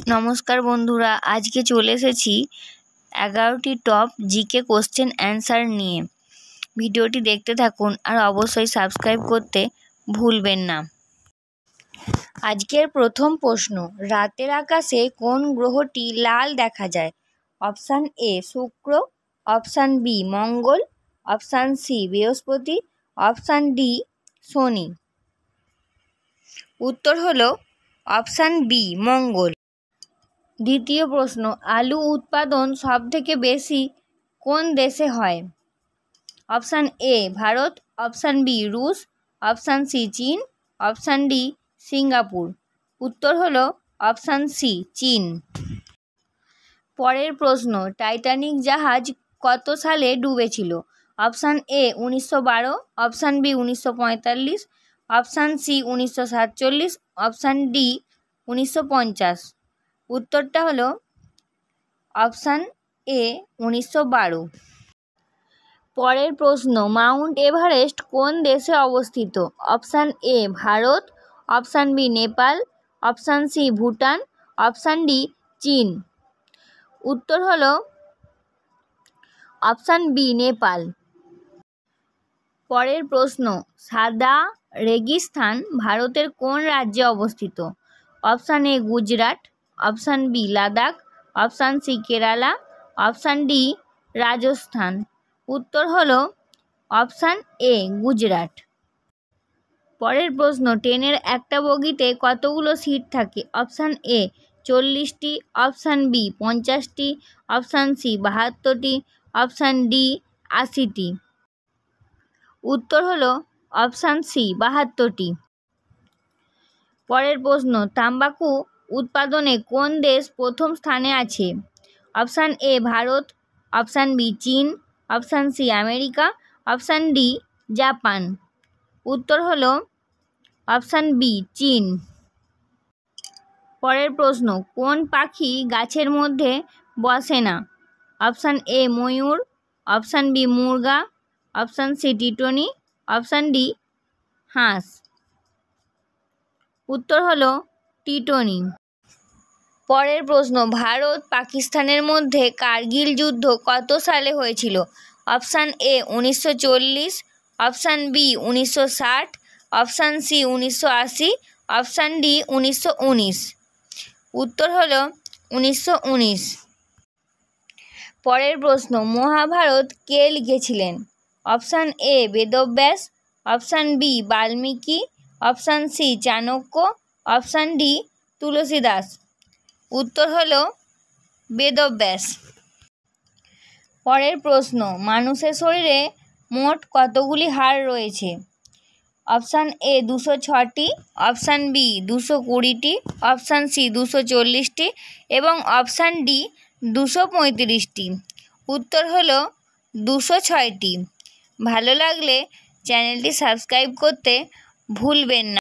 নমস্কার বন্ধুরা, আজকে চলে এসেছি 11টি টপ জিকে কোশ্চেন অ্যান্সার নিয়ে। ভিডিওটি দেখতে থাকুন আর অবশ্যই সাবস্ক্রাইব করতে ভুলবেন না। আজকের প্রথম প্রশ্ন, রাতের আকাশে কোন গ্রহটি লাল দেখা যায়? অপশান এ শুক্র, অপশান বি মঙ্গল, অপশান সি বৃহস্পতি, অপশান ডি শনি। উত্তর হলো অপশান বি মঙ্গল। দ্বিতীয় প্রশ্ন, আলু উৎপাদন সবথেকে বেশি কোন দেশে হয়? Option A Bharat, option B রুশ, অপশান সি চীন, অপশান ডি সিঙ্গাপুর। উত্তর হলো অপশান সি চীন। পরের প্রশ্ন, টাইটানিক জাহাজ কত সালে ডুবেছিল? Option A 1912, option B 1945, option C 1947, option D 1950। উত্তরটা হলো অপশান এ 1912। পরের প্রশ্ন, মাউন্ট এভারেস্ট কোন দেশে অবস্থিত? Option A Bharat, option B Nepal, option C Bhutan, option D চীন। উত্তর হলো অপশান বি নেপাল। পরের প্রশ্ন, সাদা রেগিস্তান ভারতের কোন রাজ্যে অবস্থিত? Option A Gujarat, option B Ladakh, option C Kerala, option D Rajasthan. উত্তর হলো অপশান এ গুজরাট। পরের প্রশ্ন, ট্রেনের একটা বগিতে কতগুলো সিট থাকে? অপশান এ 40টি, অপশান বি 50টি, অপশান সি 72টি, অপশান ডি 80টি। উত্তর হলো অপশান সি 72টি। পরের প্রশ্ন, তাম্বাকু উৎপাদনে কোন দেশ প্রথম স্থানে আছে? Option A Bharat, option B চীন, option C America, option D Japan. উত্তর হলো অপশান বি চীন। পরের প্রশ্ন, কোন পাখি গাছের মধ্যে বসে না? অপশান এ ময়ূর, অপশান বি মুরগা, অপশান সি টিটনি, অপশান ডি হাঁস। উত্তর হলো টিটনি। পরের প্রশ্ন, ভারত পাকিস্তানের মধ্যে কার্গিল যুদ্ধ কত সালে হয়েছিল? Option A 1940, option B 1960, option C 1980, option D 1919। উত্তর হলো 1919। পরের প্রশ্ন, মহাভারত কে লিখেছিলেন? Option A Vedvyas, option B Valmiki, option C Chanakya, option D Tulsidas. উত্তর হলো বেদব্যাস। পরের প্রশ্ন, মানুষের শরীরে মোট কতগুলি হাড় রয়েছে? অপশান এ 206টি, অপশান বি 220টি, অপশান সি 240টি এবং অপশান ডি 235টি। উত্তর হলো 206টি। ভালো লাগলে চ্যানেলটি সাবস্ক্রাইব করতে ভুলবেন না।